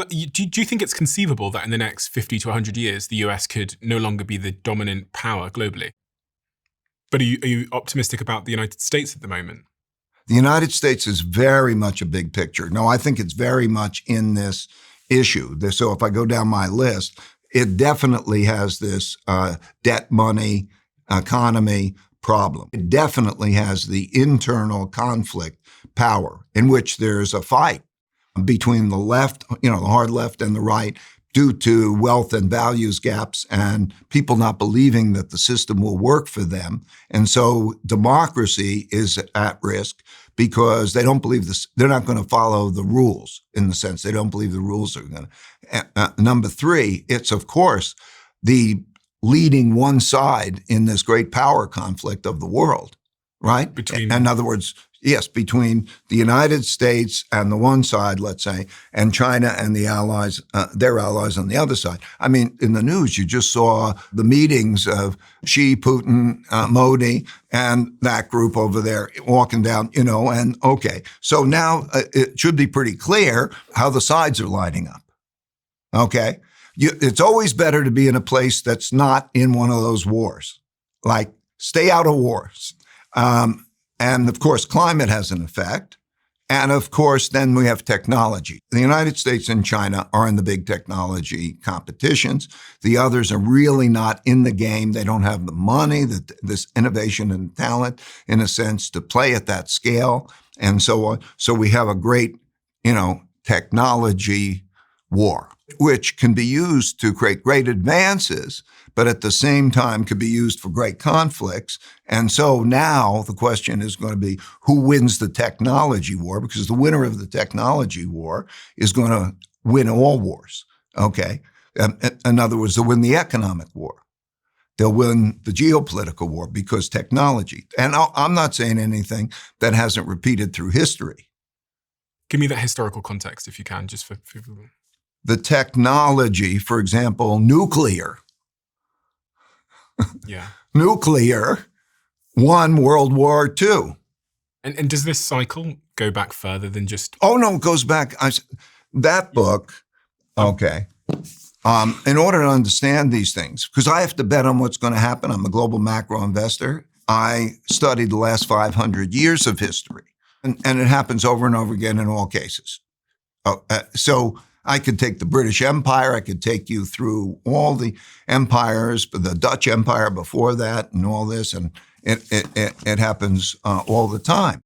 Do you think it's conceivable that in the next 50 to 100 years, the US could no longer be the dominant power globally? But are you optimistic about the United States at the moment? The United States is very much a big picture. No, I think it's very much in this issue. So if I go down my list, it definitely has this debt money economy problem. It definitely has the internal conflict power in which there's a fight between the left, the hard left and the right, due to wealth and values gaps and people not believing that the system will work for them. And so democracy is at risk because they don't believe this. They're not going to follow the rules, in the sense they don't believe the rules are going to. Number three, it's of course the leading one side in this great power conflict of the world, right? In other words, yes, between the United States and the one side, let's say, and China and the allies, their allies on the other side. I mean, in the news, you just saw the meetings of Xi, Putin, Modi, and that group over there walking down, and okay. So now it should be pretty clear how the sides are lining up, okay? It's always better to be in a place that's not in one of those wars. Like, stay out of wars. And of course, climate has an effect. And of course, then we have technology. The United States and China are in the big technology competitions. The others are really not in the game. They don't have the money, this innovation and talent, in a sense, to play at that scale, and so on. So we have a great, technology war, which can be used to create great advances, but at the same time could be used for great conflicts. And so now the question is going to be, who wins the technology war? Because the winner of the technology war is going to win all wars, okay? In other words, they'll win the economic war. They'll win the geopolitical war because technology. And I'm not saying anything that hasn't repeated through history. Give me that historical context, if you can, just for people. The technology, for example, nuclear. Yeah. Nuclear won World War II. And does this cycle go back further than just... Oh, no, it goes back. That book, okay. In order to understand these things, because I have to bet on what's going to happen, I'm a global macro investor, I studied the last 500 years of history. And it happens over and over again in all cases. So I could take the British Empire. I could take you through all the empires, the Dutch Empire before that and all this. And it happens all the time.